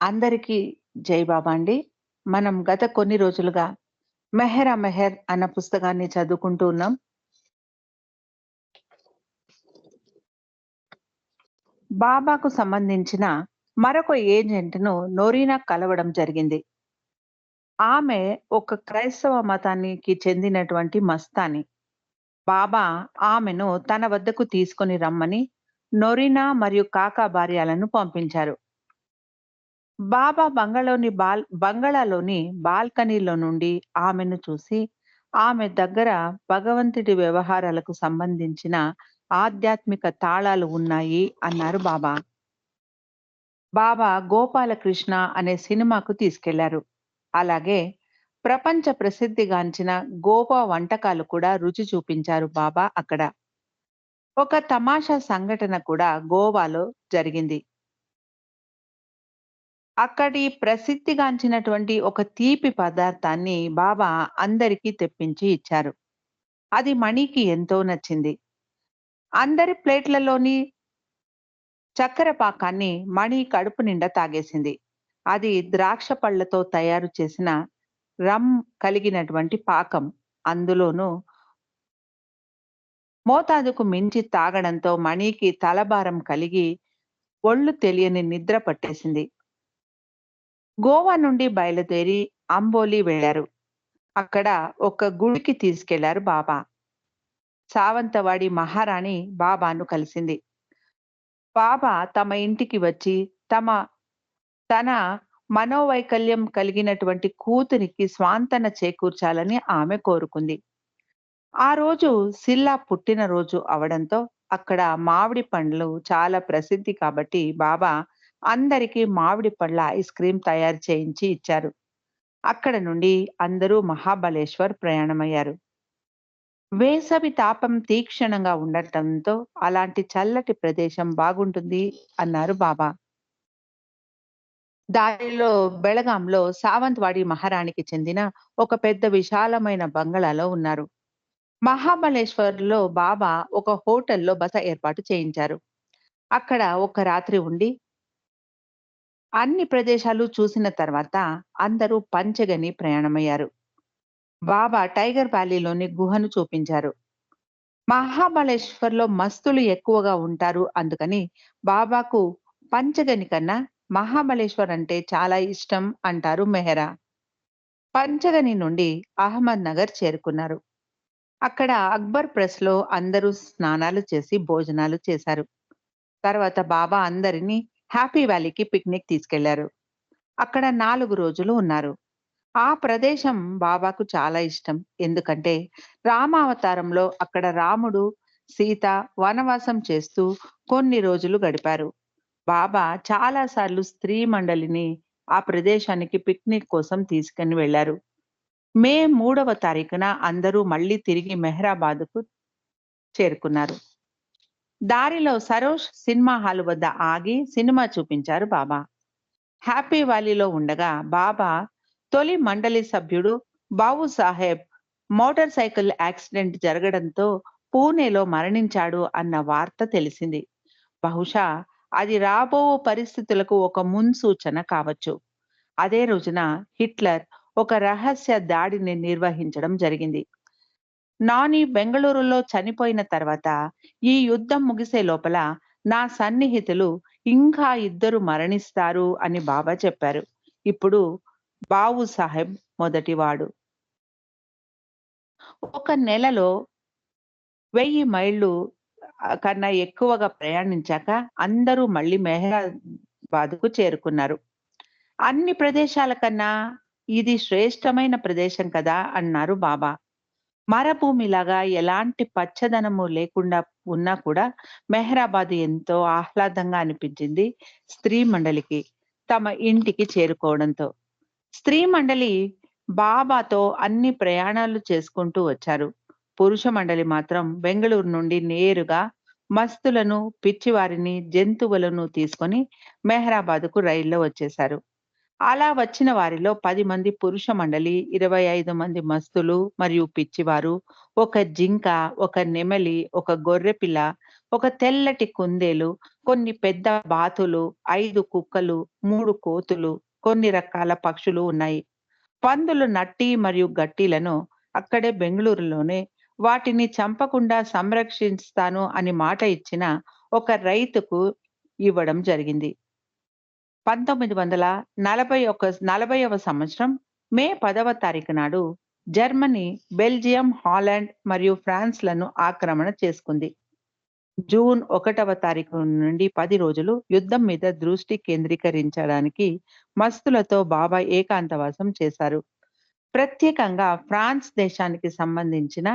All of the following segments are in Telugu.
అందరికీ జై బాబా అండి. మనం గత కొన్ని రోజులుగా 'మెహరా మెహర్' అన్న పుస్తకాన్ని చదువుకుంటూ ఉన్నాం. బాబాకు సంబంధించిన మరొక ఏజెంట్‌ను నోరీనా కలవడం జరిగింది. ఆమె ఒక క్రైస్తవ మతానికి చెందినటువంటి మస్తాని. బాబా ఆమెను తన వద్దకు తీసుకొని రమ్మని నొరీనా మరియు కాకా భార్యలను పంపించారు. బాబా బంగళాలోని బాల్కనీలో నుండి ఆమెను చూసి, ఆమె దగ్గర భగవంతుడి వ్యవహారాలకు సంబంధించిన ఆధ్యాత్మిక తాళాలు ఉన్నాయి అన్నారు బాబా. బాబా 'గోపాలకృష్ణ' అనే సినిమాకు తీసుకెళ్లారు. అలాగే ప్రపంచ ప్రసిద్ధిగాంచిన గోవా వంటకాలు కూడా రుచి చూపించారు బాబా అక్కడ. ఒక తమాషా సంఘటన కూడా గోవాలో జరిగింది. అక్కడి ప్రసిద్ధిగాంచినటువంటి ఒక తీపి పదార్థాన్ని బాబా అందరికీ తెప్పించి ఇచ్చారు. అది మణికి ఎంతో నచ్చింది. అందరి ప్లేట్‌లలోని చక్కెర పాకాన్ని మణి కడుపు నిండా తాగేసింది. అది ద్రాక్ష పళ్ళతో తయారు చేసిన రమ్ కలిగినటువంటి పాకం. అందులోనూ మోతాదుకు మించి తాగడంతో మణికి తలభారం కలిగి ఒళ్ళు తెలియని నిద్ర పట్టేసింది. గోవా నుండి బయలుదేరి అంబోలి వెళ్లారు. అక్కడ ఒక గుడికి తీసుకెళ్లారు బాబా. సావంతవాడి మహారాణి బాబాను కలిసింది. బాబా తమ ఇంటికి వచ్చి తమ తన మనోవైకల్యం కలిగినటువంటి కూతురికి స్వాంతన చేకూర్చాలని ఆమె కోరుకుంది. ఆ రోజు సిల్లా పుట్టినరోజు అవడంతో అక్కడ మామిడి పండ్లు చాలా ప్రసిద్ధి కాబట్టి బాబా అందరికీ మామిడి పళ్ళ ఐస్ క్రీం తయారు చేయించి ఇచ్చారు. అక్కడ నుండి అందరూ మహాబలేశ్వర్ ప్రయాణమయ్యారు. వేసవి తాపం తీక్షణంగా ఉండటంతో అలాంటి చల్లటి ప్రదేశం బాగుంటుంది అన్నారు బాబా. దారిలో బెళగాంలో సావంత్వాడి మహారాణికి చెందిన ఒక పెద్ద విశాలమైన బంగళాలో ఉన్నారు. మహాబలేశ్వర్‌లో బాబా ఒక హోటల్‌లో బస ఏర్పాటు చేయించారు. అక్కడ ఒక రాత్రి ఉండి అన్ని ప్రదేశాలు చూసిన తర్వాత అందరూ పంచగని ప్రయాణమయ్యారు. బాబా టైగర్ వ్యాలీలోని గుహను చూపించారు. మహాబలేశ్వర్‌లో మస్తులు ఎక్కువగా ఉంటారు. అందుకని బాబాకు పంచగని కన్నా మహాబలేశ్వర్ అంటే చాలా ఇష్టం అంటారు మెహరా. పంచగని నుండి అహ్మద్ నగర్ చేరుకున్నారు. అక్కడ అక్బర్ ప్రెస్‌లో అందరూ స్నానాలు చేసి భోజనాలు చేశారు. తర్వాత బాబా అందరినీ హ్యాపీ వ్యాలీకి పిక్నిక్ తీసుకెళ్లారు. అక్కడ 4 రోజులు ఉన్నారు. ఆ ప్రదేశం బాబాకు చాలా ఇష్టం. ఎందుకంటే రామావతారంలో అక్కడ రాముడు, సీత వనవాసం చేస్తూ కొన్ని రోజులు గడిపారు. బాబా చాలా సార్లు స్త్రీ మండలిని ఆ ప్రదేశానికి పిక్నిక్ కోసం తీసుకొని వెళ్లారు. మే 3వ తారీఖున అందరూ మళ్ళీ తిరిగి మెహ్రాబాద్‌కు చేరుకున్నారు. దారిలో సరోజ్ సినిమా హాల్ వద్ద ఆగి సినిమా చూపించారు బాబా. హ్యాపీ వ్యాలీలో ఉండగా బాబా తొలి మండలి సభ్యుడు బాబు సాహెబ్ మోటార్ సైకిల్ యాక్సిడెంట్ జరగడంతో పూణేలో మరణించాడు అన్న వార్త తెలిసింది. బహుశా అది రాబో పరిస్థితులకు ఒక మున్సూచన కావచ్చు. అదే రోజున హిట్లర్ ఒక రహస్య దాడిని నిర్వహించడం జరిగింది. నాని బెంగళూరులో చనిపోయిన తర్వాత ఈ యుద్ధం ముగిసే లోపల నా సన్నిహితులు ఇంకా ఇద్దరు మరణిస్తారు అని బాబా చెప్పారు. ఇప్పుడు బావు సాహెబ్ మొదటివాడు. ఒక నెలలో 1000 మైళ్ళు కన్నా ఎక్కువగా ప్రయాణించాక అందరూ మళ్ళీ మెహరాబాద్‌కు చేరుకున్నారు. అన్ని ప్రదేశాల కన్నా ఇది శ్రేష్టమైన ప్రదేశం కదా అన్నారు బాబా. మరభూమిలాగా ఎలాంటి పచ్చదనము లేకుండా ఉన్నా కూడా మెహరాబాద్ ఎంతో ఆహ్లాదంగా అనిపించింది స్త్రీ మండలికి తమ ఇంటికి చేరుకోవడంతో. స్త్రీ మండలి బాబాతో అన్ని ప్రయాణాలు చేసుకుంటూ వచ్చారు. పురుష మండలి మాత్రం బెంగళూరు నుండి నేరుగా మస్తులను, పిచ్చివారిని, జంతువులను తీసుకొని మెహరాబాద్‌కు రైల్లో వచ్చేశారు. అలా వచ్చిన వారిలో 10 మంది పురుష మండలి, 25 మంది మస్తులు మరియు పిచ్చివారు, ఒక జింక, ఒక నెమలి, ఒక గొర్రెపిల్ల, ఒక తెల్లటి కుందేలు, కొన్ని పెద్ద బాతులు, 5 కుక్కలు, 3 కోతులు, కొన్ని రకాల పక్షులు ఉన్నాయి. పందులు నట్టి మరియు గట్టీలను అక్కడే బెంగుళూరులోనే వాటిని చంపకుండా సంరక్షిస్తాను అని మాట ఇచ్చిన ఒక రైతుకు ఇవ్వడం జరిగింది. 1940వ సంవత్సరం మే 10వ తారీఖు నాడు జర్మనీ, బెల్జియం, హాలాండ్ మరియు ఫ్రాన్స్‌లను ఆక్రమణ చేసుకుంది. జూన్ 1వ తారీఖు నుండి 10 రోజులు యుద్ధం మీద దృష్టి కేంద్రీకరించడానికి మస్తులతో బాబా ఏకాంతవాసం చేశారు. ప్రత్యేకంగా ఫ్రాన్స్ దేశానికి సంబంధించిన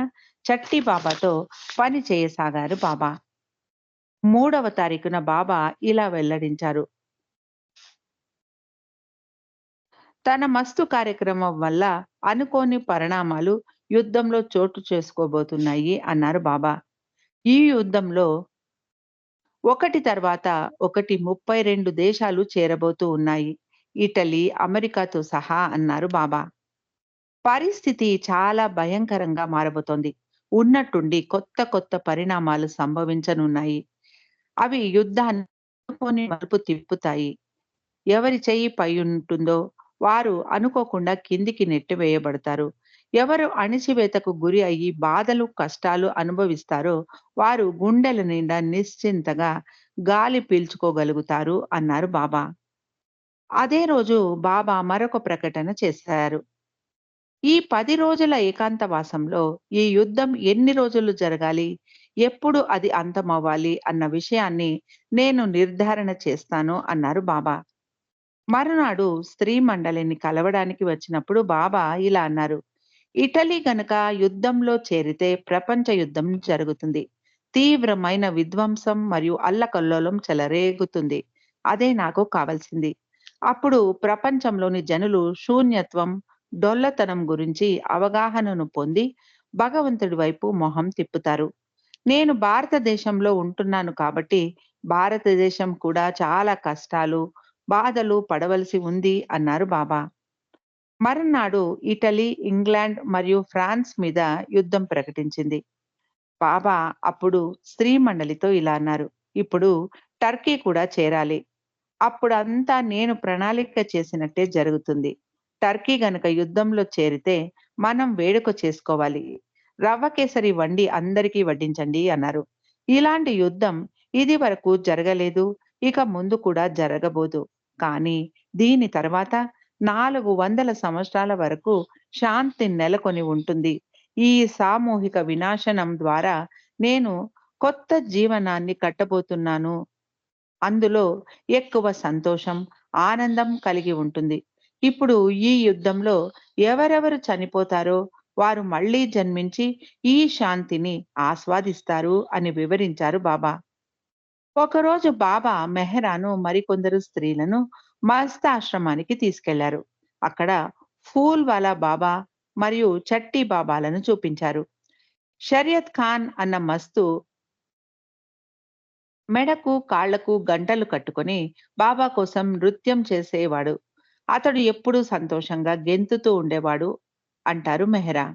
చట్టి బాబాతో పని చేయసాగారు బాబా. 3వ తారీఖున బాబా ఇలా వెల్లడించారు. తన మస్తు కార్యక్రమం వల్ల అనుకోని పరిణామాలు యుద్ధంలో చోటు చేసుకోబోతున్నాయి అన్నారు బాబా. ఈ యుద్ధంలో ఒకటి తర్వాత ఒకటి 32 దేశాలు చేరబోతూ ఉన్నాయి. ఇటలీ, అమెరికాతో సహా అన్నారు బాబా. పరిస్థితి చాలా భయంకరంగా మారబోతోంది. ఉన్నట్టుండి కొత్త కొత్త పరిణామాలు సంభవించనున్నాయి. అవి యుద్ధాన్ని అనుకోని మలుపు తిప్పుతాయి. ఎవరి చెయ్యి పైయుంటుందో వారు అనుకోకుండా కిందికి నెట్టివేయబడతారు. ఎవరు అణిచివేతకు గురి అయ్యి బాధలు, కష్టాలు అనుభవిస్తారో వారు గుండెల నిండా నిశ్చింతగా గాలి పీల్చుకోగలుగుతారు అన్నారు బాబా. అదే రోజు బాబా మరొక ప్రకటన చేశారు. ఈ 10 రోజుల ఏకాంతవాసంలో ఈ యుద్ధం ఎన్ని రోజులు జరగాలి? ఎప్పుడు అది అంతమవ్వాలి అన్న విషయాన్ని నేను నిర్ధారణ చేస్తాను అన్నారు బాబా. మరునాడు స్త్రీ మండలిని కలవడానికి వచ్చినప్పుడు బాబా ఇలా అన్నారు. ఇటలీ గనక యుద్ధంలో చేరితే ప్రపంచ యుద్ధం జరుగుతుంది. తీవ్రమైన విధ్వంసం మరియు అల్లకల్లోలం చెలరేగుతుంది. అదే నాకు కావాల్సింది. అప్పుడు ప్రపంచంలోని జనులు శూన్యత్వం, డొల్లతనం గురించి అవగాహనను పొంది భగవంతుడి వైపు మొహం తిప్పుతారు. నేను భారతదేశంలో ఉంటున్నాను కాబట్టి భారతదేశం కూడా చాలా కష్టాలు, బాధలు పడవలసి ఉంది అన్నారు బాబా. మరునాడు ఇటలీ, ఇంగ్లాండ్ మరియు ఫ్రాన్స్ మీద యుద్ధం ప్రకటించింది. బాబా అప్పుడు స్త్రీ మండలితో ఇలా అన్నారు. ఇప్పుడు టర్కీ కూడా చేరాలి. అప్పుడంతా నేను ప్రణాళిక చేసినట్టే జరుగుతుంది. టర్కీ గనక యుద్ధంలో చేరితే మనం వేడుక చేసుకోవాలి. రవ్వ కేసరి వండి అందరికీ వడ్డించండి అన్నారు. ఇలాంటి యుద్ధం ఇదివరకు జరగలేదు. ఇక ముందు కూడా జరగబోదు. కానీ దీని తర్వాత 400 సంవత్సరాల వరకు శాంతి నెలకొని ఉంటుంది. ఈ సామూహిక వినాశనం ద్వారా నేను కొత్త జీవనాన్ని కట్టబోతున్నాను. అందులో ఎక్కువ సంతోషం, ఆనందం కలిగి ఉంటుంది. ఇప్పుడు ఈ యుద్ధంలో ఎవరెవరు చనిపోతారో వారు మళ్ళీ జన్మించి ఈ శాంతిని ఆస్వాదిస్తారు అని వివరించారు బాబా. ఒకరోజు బాబా మెహరాను మరికొందరు స్త్రీలను మస్త్ ఆశ్రమానికి తీసుకెళ్లారు. అక్కడ ఫూల్వాలా బాబా మరియు చట్టి బాబాలను చూపించారు. షరియత్ ఖాన్ అన్న మస్తు మెడకు, కాళ్లకు గంటలు కట్టుకొని బాబా కోసం నృత్యం చేసేవాడు. అతడు ఎప్పుడూ సంతోషంగా గెంతుతూ ఉండేవాడు అంటారు మెహ్రా.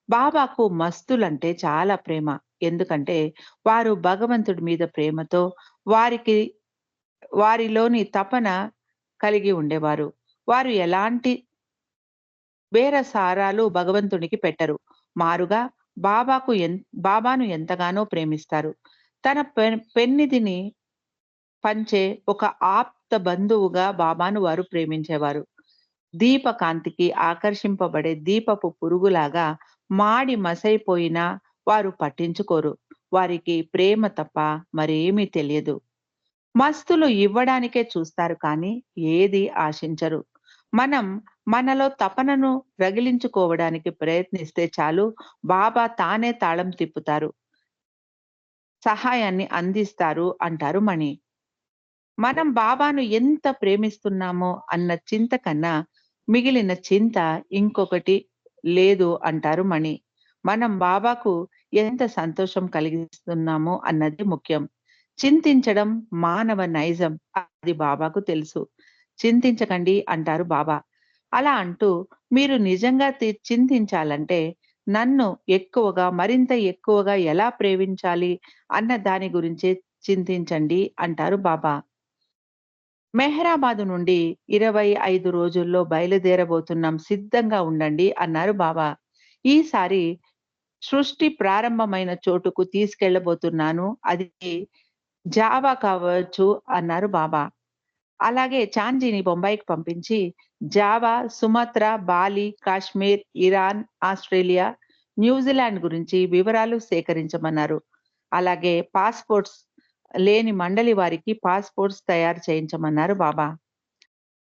బాబాకు మస్తులంటే చాలా ప్రేమ. ఎందుకంటే వారు భగవంతుడి మీద ప్రేమతో వారికి వారిలోని తపన కలిగి ఉండేవారు. వారు ఎలాంటి బేరసారాలు భగవంతునికి పెట్టరు. మారుగా బాబాకు బాబాను ఎంతగానో ప్రేమిస్తారు. తన పెన్నిధిని పంచే ఒక ఆప్త బంధువుగా బాబాను వారు ప్రేమించేవారు. దీపకాంతికి ఆకర్షింపబడే దీపపు పురుగులాగా మాడి మసైపోయినా వారు పట్టించుకోరు. వారికి ప్రేమ తప్ప మరేమీ తెలియదు. మస్తులు ఇవ్వడానికే చూస్తారు కానీ ఏది ఆశించరు. మనం మనలో తపనను రగిలించుకోవడానికి ప్రయత్నిస్తే చాలు బాబా తానే తాళం తిప్పుతారు. సహాయాన్ని అందిస్తారు అంటారు మణి. మనం బాబాను ఎంత ప్రేమిస్తున్నామో అన్న చింత కన్నా మిగిలిన చింత ఇంకొకటి లేదు అంటారు మణి. మనం బాబాకు ఎంత సంతోషం కలిగిస్తున్నామో అన్నది ముఖ్యం. చింతించడం మానవ నైజం. అది బాబాకు తెలుసు. చింతించకండి అంటారు బాబా. అలా అంటూ మీరు నిజంగా చింతించాలంటే నన్ను మరింత ఎక్కువగా ఎలా ప్రేమించాలి అన్న దాని గురించే చింతించండి అంటారు బాబా. మెహరాబాదు నుండి 25 రోజుల్లో బయలుదేరబోతున్నాం. సిద్ధంగా ఉండండి అన్నారు బాబా. ఈసారి సృష్టి ప్రారంభమైన చోటుకు తీసుకెళ్ళబోతున్నాను. అది జావా కావచ్చు అన్నారు బాబా. అలాగే చాంజీని బొంబాయికి పంపించి Java, Sumatra, Bali, Kashmir, Iran, Australia, New Zealand గురించి వివరాలు సేకరించమన్నారు. అలాగే పాస్‌పోర్ట్స్ లేని మండలి వారికి పాస్‌పోర్ట్స్ తయారు చేయించమన్నారు బాబా.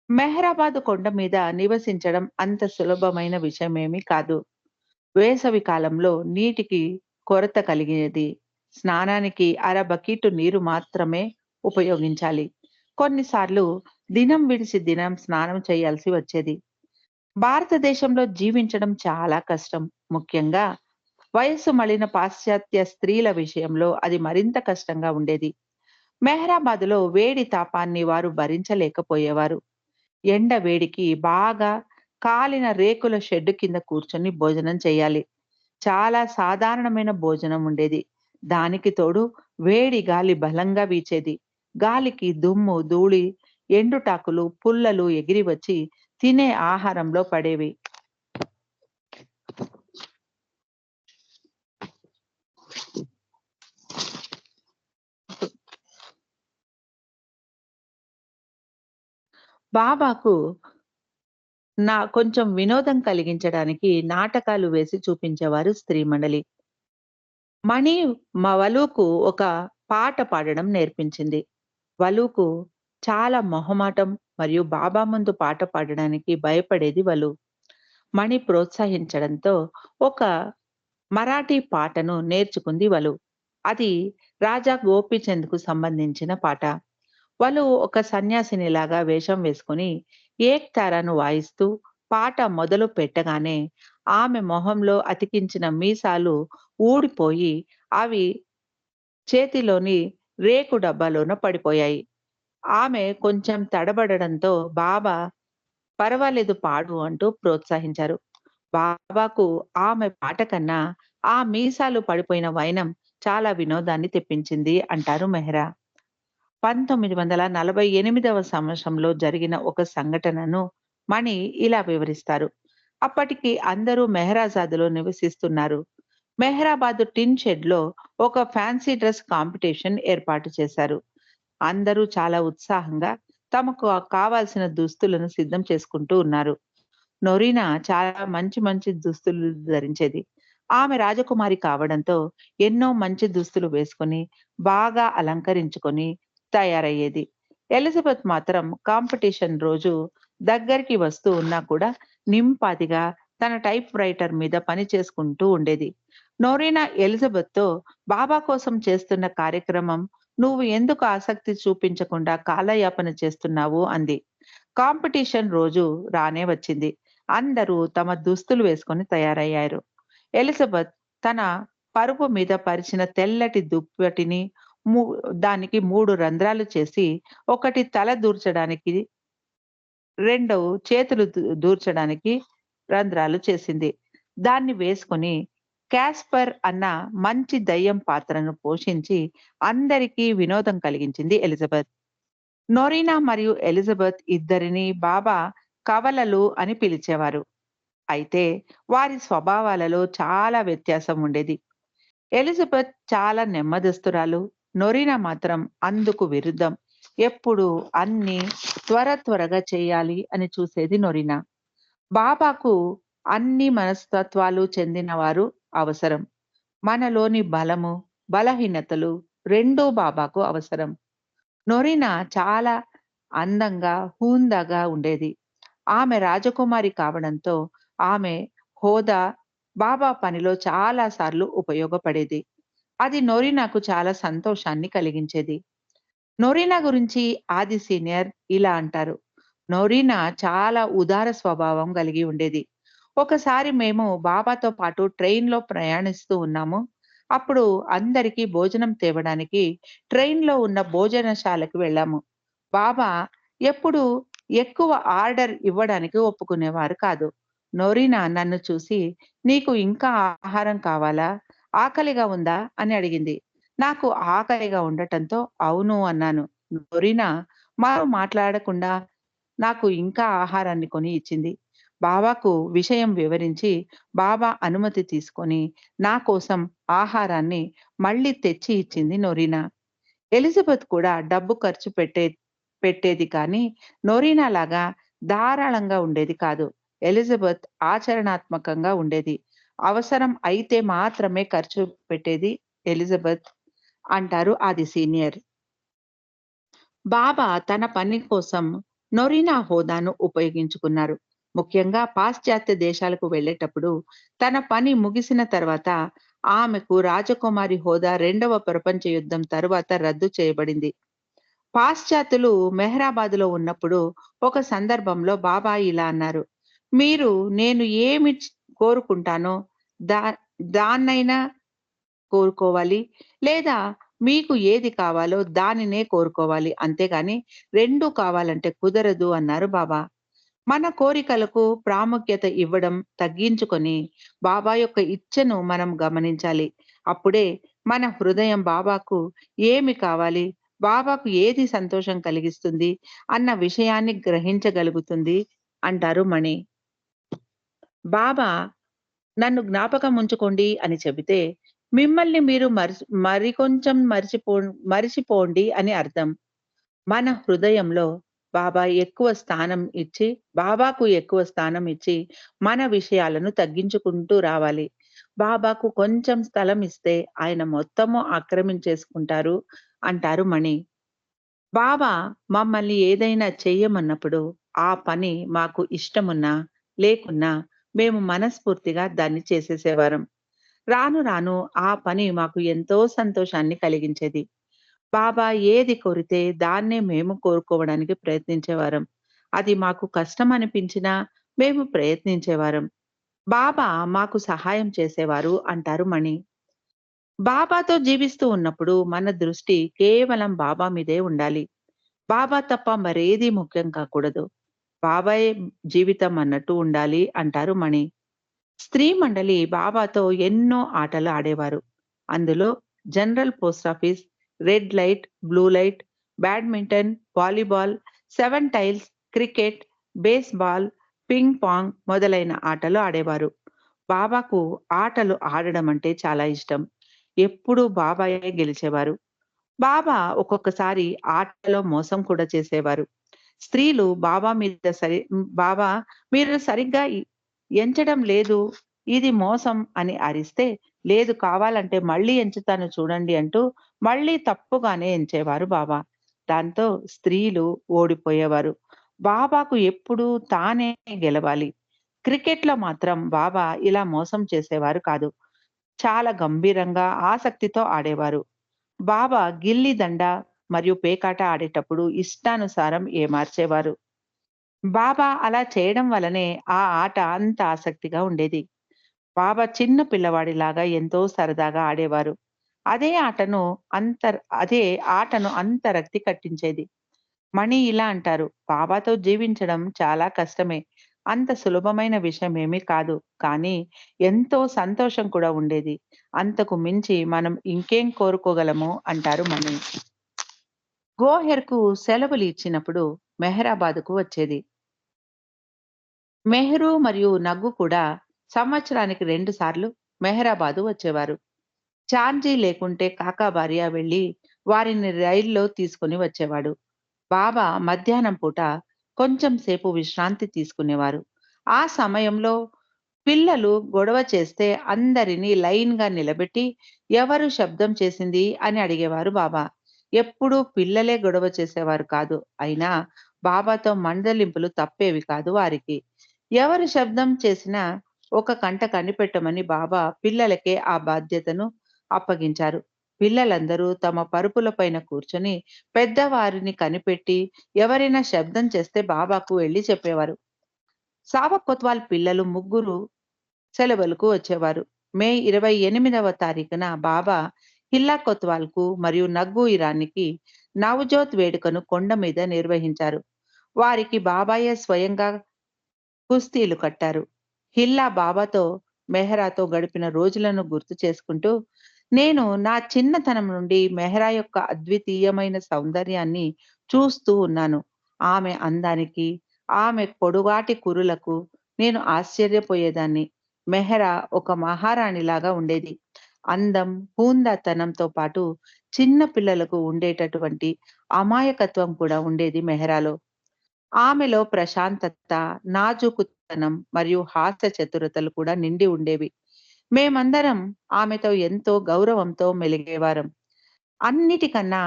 మెహరాబాద్ కొండ మీద నివసించడం అంత సులభమైన విషయమేమీ కాదు. వేసవి కాలంలో నీటికి కొరత కలిగేది. స్నానానికి అర బకెట్టు నీరు మాత్రమే ఉపయోగించాలి. కొన్నిసార్లు దినం విడిచి దినం స్నానం చేయాల్సి వచ్చేది. భారతదేశంలో జీవించడం చాలా కష్టం. ముఖ్యంగా వయస్సు మళ్ళిన పాశ్చాత్య స్త్రీల విషయంలో అది మరింత కష్టంగా ఉండేది. మెహరాబాద్‌లో వేడి తాపాన్ని వారు భరించలేకపోయేవారు. ఎండ వేడికి బాగా కాలిన రేకుల షెడ్డు కింద కూర్చొని భోజనం చేయాలి. చాలా సాధారణమైన భోజనం ఉండేది. దానికి తోడు వేడి గాలి బలంగా వీచేది. గాలికి దుమ్ము, ధూళి, ఎండుటాకులు, పుల్లలు ఎగిరి వచ్చి తినే ఆహారంలో పడేవి. బాబాకు కొంచెం వినోదం కలిగించడానికి నాటకాలు వేసి చూపించేవారు స్త్రీ మండలి. మణి వలుకు ఒక పాట పాడడం నేర్పించింది. వలుకు చాలా మొహమాటం మరియు బాబా ముందు పాట పాడడానికి భయపడేది వలు. మణి ప్రోత్సహించడంతో ఒక మరాఠీ పాటను నేర్చుకుంది వలు. అది రాజా గోపీచంద్‌కు సంబంధించిన పాట. వాళ్ళు ఒక సన్యాసినిలాగా వేషం వేసుకొని ఏక్ తారాను వాయిస్తూ పాట మొదలు పెట్టగానే ఆమె మొహంలో అతికించిన మీసాలు ఊడిపోయి అవి చేతిలోని రేకు డబ్బాలోన పడిపోయాయి. ఆమె కొంచెం తడబడడంతో బాబా పర్వాలేదు పాడు అంటూ ప్రోత్సహించారు. బాబాకు ఆమె పాట కన్నా ఆ మీసాలు పడిపోయిన వైనం చాలా వినోదాన్ని తెప్పించింది అంటారు మెహ్రా. 1948వ సంవత్సరంలో జరిగిన ఒక సంఘటనను మణి ఇలా వివరిస్తారు. అప్పటికి అందరూ మెహరాజాద్‌లో నివసిస్తున్నారు. మెహరాబాద్ టిన్ షెడ్‌లో ఒక ఫ్యాన్సీ డ్రెస్ కాంపిటీషన్ ఏర్పాటు చేశారు. అందరూ చాలా ఉత్సాహంగా తమకు కావాల్సిన దుస్తులను సిద్ధం చేసుకుంటూ ఉన్నారు. నొరీనా చాలా మంచి మంచి దుస్తులు ధరించేది. ఆమె రాజకుమారి కావడంతో ఎన్నో మంచి దుస్తులు వేసుకొని, బాగా అలంకరించుకొని తయారయ్యేది. ఎలిజబెత్ మాత్రం కాంపిటీషన్ రోజు దగ్గరికి వస్తూ ఉన్నా కూడా నింపాదిగా తన టైప్ రైటర్ మీద పని చేసుకుంటూ ఉండేది. నోరీనా ఎలిజబెత్‌తో బాబా కోసం చేస్తున్న కార్యక్రమం నువ్వు ఎందుకు ఆసక్తి చూపించకుండా కాలయాపన చేస్తున్నావు అంది. కాంపిటీషన్ రోజు రానే వచ్చింది. అందరూ తమ దుస్తులు వేసుకొని తయారయ్యారు. ఎలిజబెత్ తన పరుపు మీద పరిచిన తెల్లటి దుప్పటిని ము దానికి 3 రంధ్రాలు చేసి, ఒకటి తల దూర్చడానికి, 2 చేతులు దూర్చడానికి రంధ్రాలు చేసింది. దాన్ని వేసుకొని కాస్పర్ అన్న మంచి దయ్యం పాత్రను పోషించి అందరికీ వినోదం కలిగించింది ఎలిజబెత్. నొరీనా మరియు ఎలిజబెత్ ఇద్దరిని బాబా కవలలు అని పిలిచేవారు. అయితే వారి స్వభావాలలో చాలా వ్యత్యాసం ఉండేది. ఎలిజబెత్ చాలా నెమ్మదస్తురాలు. నొరీనా మాత్రం అందుకు విరుద్ధం. ఎప్పుడూ అన్నీ త్వరగా చేయాలి అని చూసేది నొరీనా. బాబాకు అన్ని మనస్తత్వాలు చెందినవారు అవసరం. మనలోని బలము, బలహీనతలు రెండూ బాబాకు అవసరం. నొరీనా చాలా అందంగా, హుందాగా ఉండేది. ఆమె రాజకుమారి కావడంతో ఆమె హోదా బాబా పనిలో చాలా సార్లు ఉపయోగపడేది. అది నొరీనాకు చాలా సంతోషాన్ని కలిగించేది. నొరీనా గురించి ఆది సీనియర్ ఇలా అంటారు. నొరీనా చాలా ఉదార స్వభావం కలిగి ఉండేది. ఒకసారి మేము బాబాతో పాటు ట్రైన్‌లో ప్రయాణిస్తూ ఉన్నాము. అప్పుడు అందరికీ భోజనం తేవడానికి ట్రైన్‌లో ఉన్న భోజనశాలకు వెళ్ళాము. బాబా ఎప్పుడూ ఎక్కువ ఆర్డర్ ఇవ్వడానికి ఒప్పుకునేవారు కాదు. నోరినా నన్ను చూసి, "నీకు ఇంకా ఆహారం కావాలా? ఆకలిగా ఉందా?" అని అడిగింది. నాకు ఆకలిగా ఉండటంతో అవును అన్నాను. నోరినా మరో మాట్లాడకుండా నాకు ఇంకా ఆహారాన్ని కొని ఇచ్చింది. బాబాకు విషయం వివరించి, బాబా అనుమతి తీసుకొని, నా కోసం ఆహారాన్ని మళ్ళీ తెచ్చి ఇచ్చింది నొరీనా. ఎలిజబెత్ కూడా డబ్బు ఖర్చు పెట్టేది కానీ, నొరీనా లాగా ధారాళంగా ఉండేది కాదు. ఎలిజబెత్ ఆచరణాత్మకంగా ఉండేది. అవసరం అయితే మాత్రమే ఖర్చు పెట్టేది ఎలిజబెత్ అంటారు అది సీనియర్. బాబా తన పని కోసం నొరీనా హోదాను ఉపయోగించుకున్నారు. ముఖ్యంగా పాశ్చాత్య దేశాలకు వెళ్ళేటప్పుడు తన పని ముగిసిన తర్వాత ఆమెకు రాజకుమారి హోదా రెండవ ప్రపంచ యుద్ధం తరువాత రద్దు చేయబడింది. పాశ్చాత్యులు మెహ్రాబాద్‌లో ఉన్నప్పుడు ఒక సందర్భంలో బాబా ఇలా అన్నారు. "మీరు నేను ఏమి కోరుకుంటానో దా దాన్నైనా కోరుకోవాలి. లేదా మీకు ఏది కావాలో దానినే కోరుకోవాలి. అంతేగాని 2 కావాలంటే కుదరదు" అన్నారు బాబా. మన కోరికలకు ప్రాముఖ్యత ఇవ్వడం తగ్గించుకొని, బాబా యొక్క ఇచ్చను మనం గమనించాలి. అప్పుడే మన హృదయం బాబాకు ఏమి కావాలి, బాబాకు ఏది సంతోషం కలిగిస్తుంది అన్న విషయాన్ని గ్రహించగలుగుతుంది అంటారు మణి. బాబా నన్ను జ్ఞాపకం ఉంచుకోండి అని చెబితే, మిమ్మల్ని మీరు మరికొంచెం మరిచిపోండి అని అర్థం. మన హృదయంలో బాబాకు ఎక్కువ స్థానం ఇచ్చి, మన విషయాలను తగ్గించుకుంటూ రావాలి. బాబాకు కొంచెం స్థలం ఇస్తే ఆయన మొత్తము ఆక్రమించేసుకుంటారు అంటారు మణి. బాబా మమ్మల్ని ఏదైనా చెయ్యమన్నప్పుడు, ఆ పని మాకు ఇష్టమున్నా, లేకున్నా మేము మనస్ఫూర్తిగా దాన్ని చేసేసేవారం. రాను రాను ఆ పని మాకు ఎంతో సంతోషాన్ని కలిగించేది. బాబా ఏది కోరితే దాన్నే మేము కోరుకోవడానికి ప్రయత్నించేవారం. అది మాకు కష్టం అనిపించినా మేము ప్రయత్నించేవారం. బాబా మాకు సహాయం చేసేవారు అంటారు మణి. బాబాతో జీవిస్తూ ఉన్నప్పుడు మన దృష్టి కేవలం బాబా మీదే ఉండాలి. బాబా తప్ప మరేదీ ముఖ్యం కాకూడదు. బాబాయే జీవితం అన్నట్టు ఉండాలి అంటారు మణి. స్త్రీ మండలి బాబాతో ఎన్నో ఆటలు ఆడేవారు. అందులో general post office, red light, blue light, badminton, volleyball, seven tiles, cricket, baseball, ping pong మొదలైన ఆటలు ఆడేవారు. బాబాకు ఆటలు ఆడడం అంటే చాలా ఇష్టం. ఎప్పుడూ బాబాయే గెలిచేవారు. బాబా ఒక్కొక్కసారి ఆటలో మోసం కూడా చేసేవారు. స్త్రీలు బాబా మీరు సరిగ్గా ఎంచడం లేదు. ఇది మోసం అని అరిస్తే, లేదు కావాలంటే మళ్ళీ ఎంచుతాను చూడండి అంటూ మళ్ళీ తప్పుగానే ఎంచేవారు బాబా. దాంతో స్త్రీలు ఓడిపోయేవారు. బాబాకు ఎప్పుడూ తానే గెలవాలి. క్రికెట్‌లో మాత్రం బాబా ఇలా మోసం చేసేవారు కాదు. చాలా గంభీరంగా, ఆసక్తితో ఆడేవారు. బాబా గిల్లి దండ మరియు పేకాట ఆడేటప్పుడు ఇష్టానుసారం ఏమార్చేవారు. బాబా అలా చేయడం వలనే ఆ ఆట అంత ఆసక్తిగా ఉండేది. బాబా చిన్న పిల్లవాడిలాగా ఎంతో సరదాగా ఆడేవారు. అదే ఆటను అదే ఆటను అంత రక్తి కట్టించేది. మణి ఇలా అంటారు, "బాబాతో జీవించడం చాలా కష్టమే. అంత సులభమైన విషయమేమీ కాదు. కానీ ఎంతో సంతోషం కూడా ఉండేది. అంతకు మించి మనం ఇంకేం కోరుకోగలము" అంటారు మణి. గోహెర్‌కు సెలవులు ఇచ్చినప్పుడు మెహరాబాద్‌కు వచ్చేది. మెహ్రూ మరియు నగ్గు కూడా సంవత్సరానికి 2 సార్లు మెహరాబాదు వచ్చేవారు. చార్జీ లేకుంటే కాకా భార్య వెళ్లి వారిని రైల్లో తీసుకొని వచ్చేవాడు. బాబా మధ్యాహ్నం పూట కొంచెం సేపు విశ్రాంతి తీసుకునేవారు. ఆ సమయంలో పిల్లలు గొడవ చేస్తే అందరినీ లైన్‌గా నిలబెట్టి ఎవరు శబ్దం చేసింది అని అడిగేవారు బాబా. ఎప్పుడూ పిల్లలే గొడవ చేసేవారు కాదు. అయినా బాబాతో మందలింపులు తప్పేవి కాదు వారికి. ఎవరు శబ్దం చేసినా ఒక కంట కనిపెట్టమని బాబా పిల్లలకే ఆ బాధ్యతను అప్పగించారు. పిల్లలందరూ తమ పరుపుల పైన కూర్చొని పెద్దవారిని కనిపెట్టి ఎవరైనా శబ్దం చేస్తే బాబాకు వెళ్లి చెప్పేవారు. సావక్ కొత్వాల్ పిల్లలు ముగ్గురు సెలవులకు వచ్చేవారు. మే 28వ తారీఖున బాబా హిల్లా కొత్వాల్‌కు మరియు నగ్గు ఇరానీకి నవజోత్ వేడుకను కొండ మీద నిర్వహించారు. వారికి బాబాయే స్వయంగా కుస్తీలు కట్టారు. హిల్లా బాబాతో, మెహరాతో గడిపిన రోజులను గుర్తు చేసుకుంటూ, నేను నా చిన్నతనం నుండి మెహరా యొక్క అద్వితీయమైన సౌందర్యాన్ని చూస్తూ ఉన్నాను. ఆమె అందానికి, ఆమె పొడుగాటి కురులకు నేను ఆశ్చర్యపోయేదాన్ని. మెహరా ఒక మహారాణిలాగా ఉండేది. అందం, హూందాతనంతో పాటు చిన్న పిల్లలకు ఉండేటటువంటి అమాయకత్వం కూడా ఉండేది మెహరాలో. ఆమెలో ప్రశాంతత, నాజూకుతనం మరియు హాస్య చతురతలు కూడా నిండి ఉండేవి. మేమందరం ఆమెతో ఎంతో గౌరవంతో మెలిగేవారం. అన్నిటికన్నా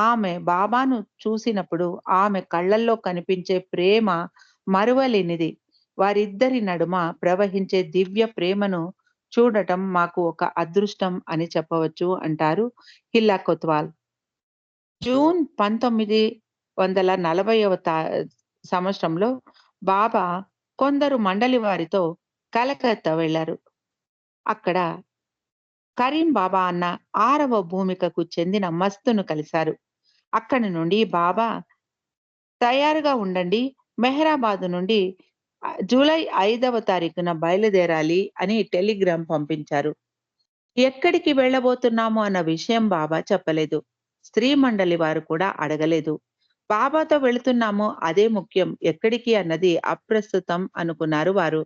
ఆమె బాబాను చూసినప్పుడు ఆమె కళ్ళల్లో కనిపించే ప్రేమ మరువలేనిది. వారిద్దరి నడుమ ప్రవహించే దివ్య ప్రేమను చూడటం మాకు ఒక అదృష్టం అని చెప్పవచ్చు అంటారు హిల్లా కొత్వాల్. జూన్ 1940వ సంవత్సరంలో బాబా కొందరు మండలి వారితో కలకత్తా వెళ్లారు. అక్కడ కరీం బాబా అన్న 6వ భూమికకు చెందిన మస్తును కలిశారు. అక్కడి నుండి బాబా తయారుగా ఉండండి. మెహరాబాద్ నుండి జూలై 5వ తారీఖున బయలుదేరాలి అని టెలిగ్రామ్ పంపించారు. ఎక్కడికి వెళ్ళబోతున్నాము అన్న విషయం బాబా చెప్పలేదు. స్త్రీ మండలి వారు కూడా అడగలేదు. బాబాతో వెళుతున్నాము అదే ముఖ్యం. ఎక్కడికి అన్నది అప్రస్తుతం అనుకున్నారు వారు.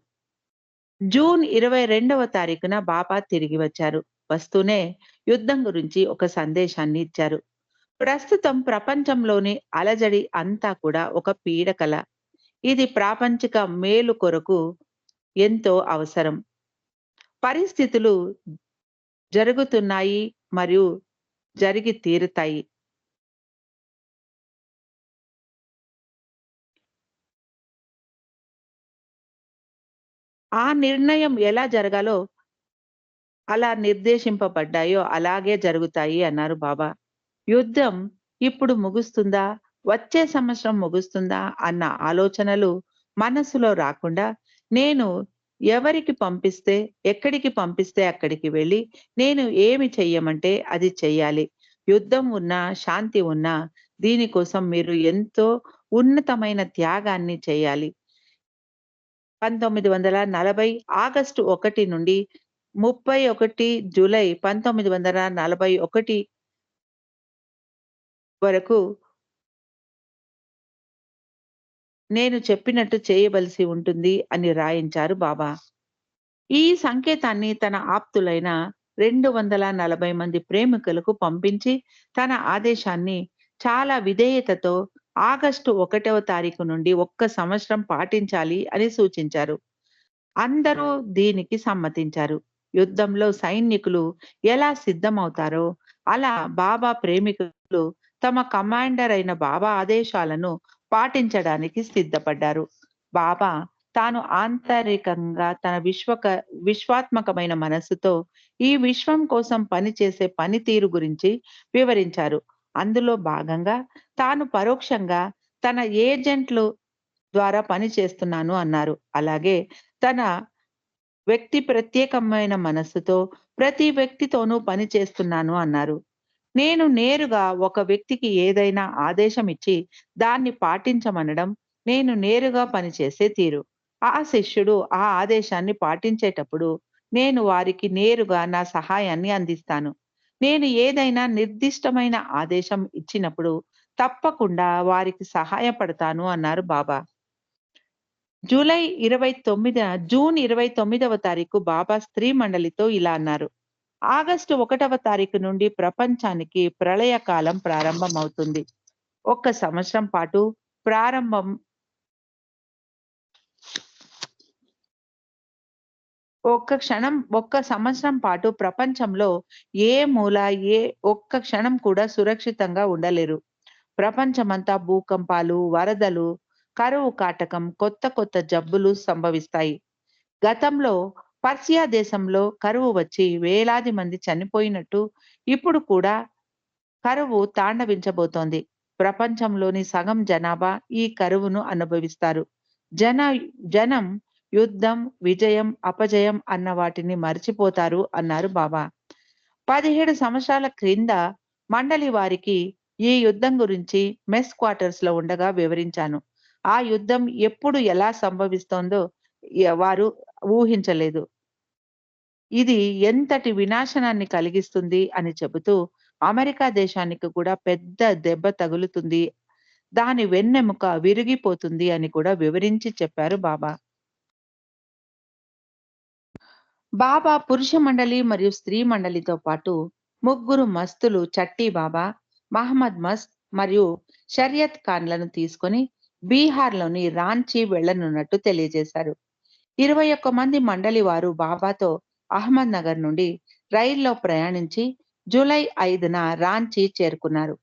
జూన్ 22వ తారీఖున బాబా తిరిగి వచ్చారు. వస్తూనే యుద్ధం గురించి ఒక సందేశాన్ని ఇచ్చారు. ప్రస్తుతం ప్రపంచంలోని అలజడి అంతా కూడా ఒక పీడకల. ఇది ప్రాపంచిక మేలు కొరకు ఎంతో అవసరం. పరిస్థితులు జరుగుతున్నాయి మరియు జరిగి తీరుతాయి. ఆ నిర్ణయం ఎలా జరగాలో అలా నిర్దేశింపబడ్డాయో అలాగే జరుగుతాయి అన్నారు బాబా. యుద్ధం ఇప్పుడు ముగుస్తుందా? వచ్చే సంవత్సరం ముగుస్తుందా? అన్న ఆలోచనలు మనస్సులో రాకుండా, నేను ఎవరికి పంపిస్తే, ఎక్కడికి పంపిస్తే అక్కడికి వెళ్ళి, నేను ఏమి చెయ్యమంటే అది చెయ్యాలి. యుద్ధం ఉన్నా, శాంతి ఉన్నా, దీనికోసం మీరు ఎంతో ఉన్నతమైన త్యాగాన్ని చేయాలి. 1940 ఆగస్టు 1 నుండి 31 జూలై 1941 వరకు నేను చెప్పినట్టు చేయవలసి ఉంటుంది అని రాయించారు బాబా. ఈ సంకేతాన్ని తన ఆప్తులైన 240 మంది ప్రేమికులకు పంపించి, తన ఆదేశాన్ని చాలా విధేయతతో ఆగస్టు 1వ తారీఖు నుండి ఒక్క సంవత్సరం పాటించాలి అని సూచించారు. అందరూ దీనికి సమ్మతించారు. యుద్ధంలో సైనికులు ఎలా సిద్ధమవుతారో, అలా బాబా ప్రేమికులు తమ కమాండర్ అయిన బాబా ఆదేశాలను పాటించడానికి సిద్ధపడ్డారు. బాబా తాను ఆంతరికంగా తన విశ్వాత్మకమైన మనస్సుతో ఈ విశ్వం కోసం పనిచేసే పనితీరు గురించి వివరించారు. అందులో భాగంగా తాను పరోక్షంగా తన ఏజెంట్లు ద్వారా పని చేస్తున్నాను అన్నారు. అలాగే తన వ్యక్తి ప్రత్యేకమైన మనస్సుతో ప్రతి వ్యక్తితోనూ పని చేస్తున్నాను అన్నారు. నేను నేరుగా ఒక వ్యక్తికి ఏదైనా ఆదేశం ఇచ్చి దాన్ని పాటించమనడం నేను నేరుగా పనిచేసే తీరు. ఆ శిష్యుడు ఆ ఆదేశాన్ని పాటించేటప్పుడు నేను వారికి నేరుగా నా సహాయాన్ని అందిస్తాను. నేను ఏదైనా నిర్దిష్టమైన ఆదేశం ఇచ్చినప్పుడు తప్పకుండా వారికి సహాయపడతాను అన్నారు బాబా. జూన్ 29వ తారీఖు బాబా స్త్రీ మండలితో ఇలా అన్నారు. ఆగస్టు 1వ తారీఖు నుండి ప్రపంచానికి ప్రళయకాలం ప్రారంభమవుతుంది. ఒక్క సంవత్సరం పాటు ప్రారంభం ఒక్క సంవత్సరం పాటు ప్రపంచంలో ఏ మూల, ఏ ఒక్క క్షణం కూడా సురక్షితంగా ఉండలేరు. ప్రపంచమంతా భూకంపాలు, వరదలు, కరువు కాటకం, కొత్త కొత్త జబ్బులు సంభవిస్తాయి. గతంలో పర్షియా దేశంలో కరువు వచ్చి వేలాది మంది చనిపోయినట్టు ఇప్పుడు కూడా కరువు తాండవించబోతోంది. ప్రపంచంలోని సగం జనాభా ఈ కరువును అనుభవిస్తారు. జన జనం యుద్ధం, విజయం, అపజయం అన్న వాటిని మర్చిపోతారు అన్నారు బాబా. 17 సంవత్సరాల క్రింద మండలి వారికి ఈ యుద్ధం గురించి మెస్ క్వార్టర్స్‌లో ఉండగా వివరించాను. ఆ యుద్ధం ఎప్పుడు ఎలా సంభవిస్తోందో వారు ఊహించలేదు. ఇది ఎంతటి వినాశనాన్ని కలిగిస్తుంది అని చెబుతూ, అమెరికా దేశానికి కూడా పెద్ద దెబ్బ తగులుతుంది. దాని వెన్నెముక విరిగిపోతుంది అని కూడా వివరించి చెప్పారు బాబా. బాబా పురుష మండలి మరియు స్త్రీ మండలితో పాటు ముగ్గురు మస్తులు చట్టి బాబా, మహమ్మద్ మస్త్ మరియు షరియత్ ఖాన్లను తీసుకొని బీహార్‌లోని రాంచీ వెళ్లనున్నట్టు తెలియజేశారు. 21 మంది మండలి వారు బాబాతో అహ్మద్ నగర్ నుండి రైల్లో ప్రయాణించి జూలై 5న రాంచీ చేరుకున్నారు.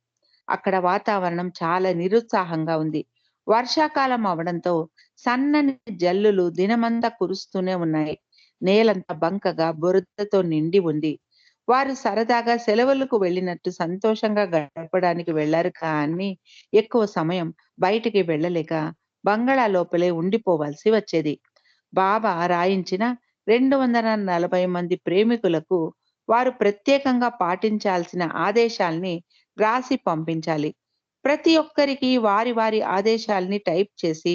అక్కడ వాతావరణం చాలా నిరుత్సాహంగా ఉంది. వర్షాకాలం అవడంతో సన్నని జల్లులు దినమంతా కురుస్తూనే ఉన్నాయి. నేలంతా బంకగా బురదతో నిండి ఉంది. వారు సరదాగా సెలవులకు వెళ్ళినట్టు సంతోషంగా గడపడానికి వెళ్లారు కానీ ఎక్కువ సమయం బయటికి వెళ్ళలేక బంగళా లోపలే ఉండిపోవాల్సి వచ్చేది. బాబా రాయించిన 240 మంది ప్రేమికులకు వారు ప్రత్యేకంగా పాటించాల్సిన ఆదేశాల్ని రాసి పంపించాలి. ప్రతి ఒక్కరికి వారి వారి ఆదేశాల్ని టైప్ చేసి,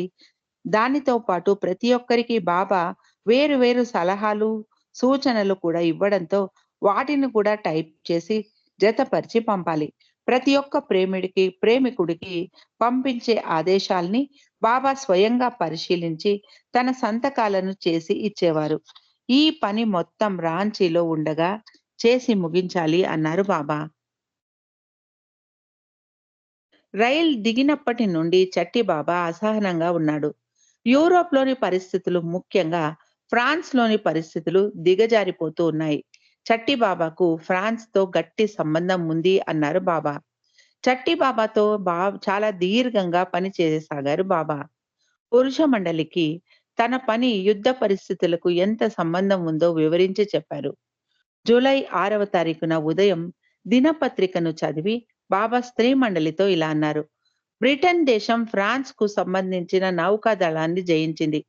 దానితో పాటు ప్రతి ఒక్కరికి బాబా వేరు వేరు సలహాలు, సూచనలు కూడా ఇవ్వడంతో వాటిని కూడా టైప్ చేసి జతపరిచి పంపాలి. ప్రతి ఒక్క ప్రేమికుడికి పంపించే ఆదేశాల్ని బాబా స్వయంగా పరిశీలించి తన సంతకాలను చేసి ఇచ్చేవారు. ఈ పని మొత్తం రాంచీలో ఉండగా చేసి ముగించాలి అన్నారు బాబా. రైలు దిగినప్పటి నుండి చట్టి బాబా అసహనంగా ఉన్నాడు. యూరోప్‌లోని పరిస్థితులు, ముఖ్యంగా ఫ్రాన్స్‌లోని పరిస్థితులు దిగజారిపోతూ ఉన్నాయి. చట్టి బాబాకు ఫ్రాన్స్‌తో గట్టి సంబంధం ఉంది అన్నారు బాబా. చట్టి బాబాతో చాలా దీర్ఘంగా పని చేయసాగారు బాబా. పురుష మండలికి తన పని యుద్ధ పరిస్థితులకు ఎంత సంబంధం ఉందో వివరించి చెప్పారు. జూలై 6వ తారీఖున ఉదయం దినపత్రికను చదివి బాబా స్త్రీ మండలితో ఇలా అన్నారు. బ్రిటన్ దేశం ఫ్రాన్స్‌కు సంబంధించిన నౌకాదళాన్ని జయించింది.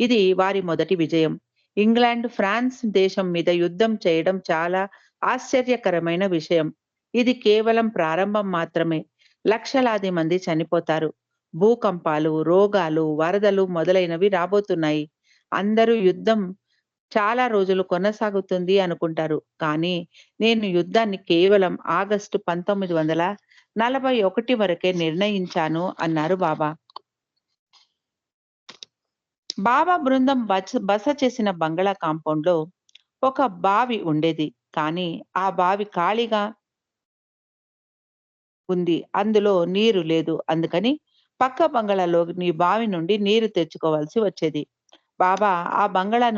ఇది వారి మొదటి విజయం. ఇంగ్లాండ్, ఫ్రాన్స్ దేశం మీద యుద్ధం చేయడం చాలా ఆశ్చర్యకరమైన విషయం. ఇది కేవలం ప్రారంభం మాత్రమే. లక్షలాది మంది చనిపోతారు. భూకంపాలు, రోగాలు, వరదలు మొదలైనవి రాబోతున్నాయి. అందరూ యుద్ధం చాలా రోజులు కొనసాగుతుంది అనుకుంటారు. కానీ నేను యుద్ధాన్ని కేవలం ఆగస్టు 1941 వరకే నిర్ణయించాను అన్నారు బాబా. బాబా బృందం బస చేసిన బంగళా కాంపౌండ్‌లో ఒక బావి ఉండేది. కానీ ఆ బావి ఖాళీగా ఉంది. అందులో నీరు లేదు. అందుకని పక్క బంగళాలోని బావి నుండి నీరు తెచ్చుకోవాల్సి వచ్చేది. బాబా ఆ బంగళా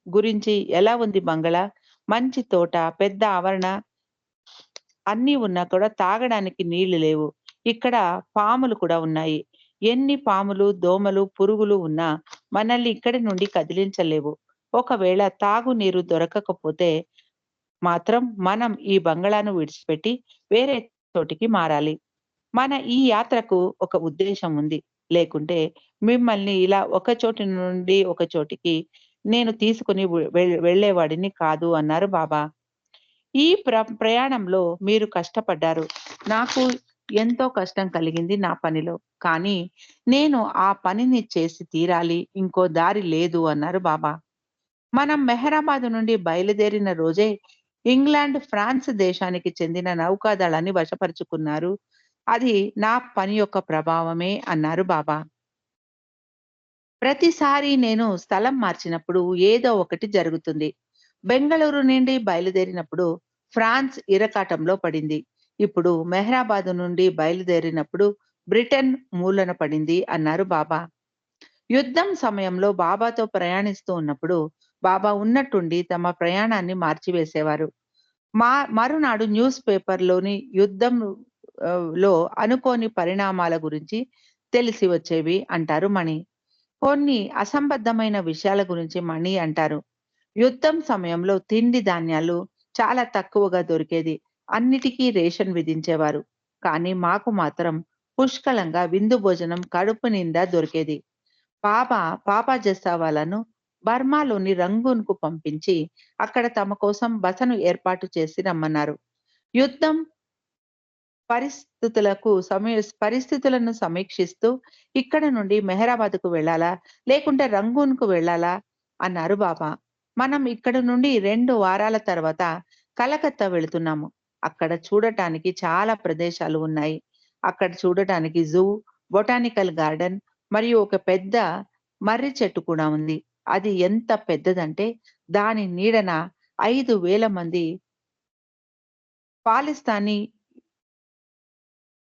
గురించి ఎలా ఉంది బంగళా? మంచి తోట, పెద్ద ఆవరణ అన్నీ ఉన్నా కూడా తాగడానికి నీళ్లు లేవు. ఇక్కడ పాములు కూడా ఉన్నాయి. ఎన్ని పాములు, దోమలు, పురుగులు ఉన్నా మనల్ని ఇక్కడి నుండి కదిలించలేవు. ఒకవేళ తాగునీరు దొరకకపోతే మాత్రం మనం ఈ బంగళాను విడిచిపెట్టి వేరే చోటికి మారాలి. మన ఈ యాత్రకు ఒక ఉద్దేశ్యం ఉంది. లేకుంటే మిమ్మల్ని ఇలా ఒక చోటి నుండి ఒక చోటికి నేను తీసుకొని వెళ్ళేవాడిని కాదు అన్నారు బాబా. ఈ ప్రయాణంలో మీరు కష్టపడ్డారు. నాకు ఎంతో కష్టం కలిగింది నా పనిలో. కానీ నేను ఆ పనిని చేసి తీరాలి. ఇంకో దారి లేదు అన్నారు బాబా. మనం మెహరాబాద్ నుండి బయలుదేరిన రోజే ఇంగ్లాండ్, ఫ్రాన్స్ దేశానికి చెందిన నౌకాదళాన్ని వశపరుచుకున్నారు. అది నా పని యొక్క ప్రభావమే అన్నారు బాబా. ప్రతిసారి నేను స్థలం మార్చినప్పుడు ఏదో ఒకటి జరుగుతుంది. బెంగళూరు నుండి బయలుదేరినప్పుడు ఫ్రాన్స్ ఇరకాటంలో పడింది. ఇప్పుడు మెహ్రాబాద్ నుండి బయలుదేరినప్పుడు బ్రిటన్ మూలన పడింది అన్నారు బాబా. యుద్ధం సమయంలో బాబాతో ప్రయాణిస్తూ ఉన్నప్పుడు బాబా ఉన్నట్టుండి తమ ప్రయాణాన్ని మార్చివేసేవారు. మరునాడు న్యూస్ పేపర్‌లోని యుద్ధం లో అనుకోని పరిణామాల గురించి తెలిసి వచ్చేవి అంటారు మణి. కొన్ని అసంబద్ధమైన విషయాల గురించి మణి అంటారు. యుద్ధం సమయంలో తిండి ధాన్యాలు చాలా తక్కువగా దొరికేది. అన్నిటికీ రేషన్ విధించేవారు. కానీ మాకు మాత్రం పుష్కలంగా విందు భోజనం కడుపు నిండా దొరికేది. బాబా పాపా జస్సావాలను బర్మాలోని రంగూన్‌కు పంపించి అక్కడ తమ కోసం బసను ఏర్పాటు చేసి రమ్మన్నారు. యుద్ధం పరిస్థితులను సమీక్షిస్తూ ఇక్కడ నుండి మెహరాబాద్‌కు వెళ్ళాలా? లేకుంటే రంగూన్‌కు వెళ్ళాలా? అన్నారు బాబా. మనం ఇక్కడ నుండి 2 వారాల తర్వాత కలకత్తా వెళుతున్నాము. అక్కడ చూడటానికి చాలా ప్రదేశాలు ఉన్నాయి. అక్కడ చూడటానికి జూ, బొటానికల్ గార్డెన్ మరియు ఒక పెద్ద మర్రి చెట్టు కూడా ఉంది. అది ఎంత పెద్దదంటే దాని నీడన 5,000 మంది పాలిస్తానీ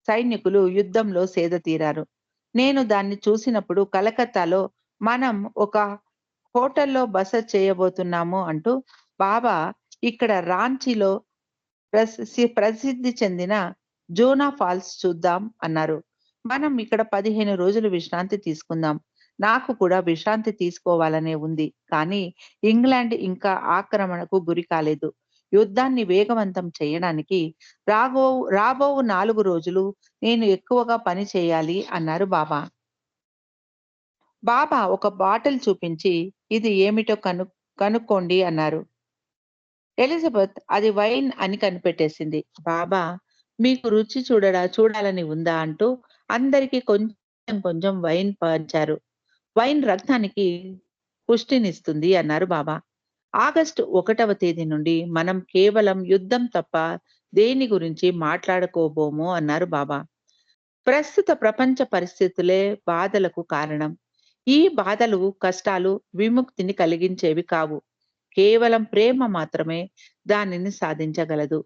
సైనికులు యుద్ధంలో సేద తీరారు. నేను దాన్ని చూసినప్పుడు కలకత్తాలో మనం ఒక హోటల్‌లో బస చేయబోతున్నాము అంటూ బాబా ఇక్కడ రాంచీలో ప్రసిద్ధి చెందిన జోనా ఫాల్స్ చూద్దాం అన్నారు. మనం ఇక్కడ 15 రోజులు విశ్రాంతి తీసుకుందాం. నాకు కూడా విశ్రాంతి తీసుకోవాలనే ఉంది. కానీ ఇంగ్లాండ్ ఇంకా ఆక్రమణకు గురి కాలేదు. యుద్ధాన్ని వేగవంతం చేయడానికి రాబోవు 4 రోజులు నేను ఎక్కువగా పని చేయాలి అన్నారు బాబా. బాబా ఒక బాటిల్ చూపించి ఇది ఏమిటో కనుక్కోండి అన్నారు. ఎలిజబెత్ అది వైన్ అని కనిపెట్టేసింది. బాబా మీకు రుచి చూడాలని ఉందా అంటూ అందరికీ కొంచెం కొంచెం వైన్ పంచారు. వైన్ రక్తానికి పుష్టినిస్తుంది అన్నారు బాబా. ఆగస్టు 1వ తేదీ నుండి మనం కేవలం యుద్ధం తప్ప దేని గురించి మాట్లాడుకోబోము అన్నారు బాబా. ప్రస్తుత ప్రపంచ పరిస్థితులే బాధలకు కారణం. ఈ బాధలు, కష్టాలు విముక్తిని కలిగించేవి కావు. కేవలం ప్రేమ మాత్రమే దానిని సాధించగలదు.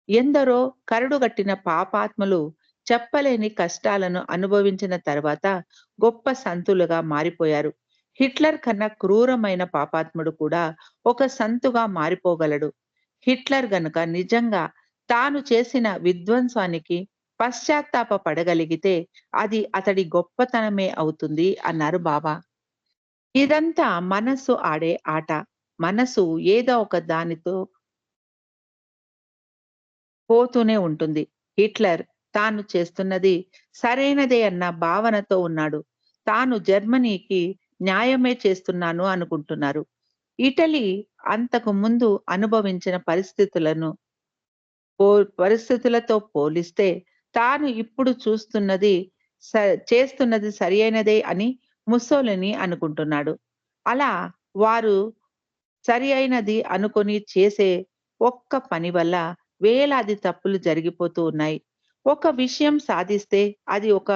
ఎందరో కరడుగట్టిన పాపాత్ములు చెప్పలేని కష్టాలను అనుభవించిన తర్వాత గొప్ప సంతులుగా మారిపోయారు. హిట్లర్ కన్నా క్రూరమైన పాపాత్ముడు కూడా ఒక సంతుగా మారిపోగలడు. హిట్లర్ గనుక నిజంగా తాను చేసిన విధ్వంసానికి పశ్చాత్తాప పడగలిగితే అది అతడి గొప్పతనమే అవుతుంది అన్నారు బాబా. ఇదంతా మనస్సు ఆడే ఆట. మనసు ఏదో ఒక దానితో పోతూనే ఉంటుంది. హిట్లర్ తాను చేస్తున్నది సరైనదే అన్న భావనతో ఉన్నాడు. తాను జర్మనీకి న్యాయమే చేస్తున్నాను అనుకుంటున్నారు. ఇటలీ అంతకు ముందు అనుభవించిన పో పరిస్థితులతో పోలిస్తే తాను ఇప్పుడు స చేస్తున్నది సరియైనదే అని ముస్సోలిని అనుకుంటున్నాడు. అలా వారు సరి అయినది అనుకొని చేసే ఒక్క పని వల్ల వేలాది తప్పులు జరిగిపోతూ ఉన్నాయి. ఒక విషయం సాధిస్తే అది ఒక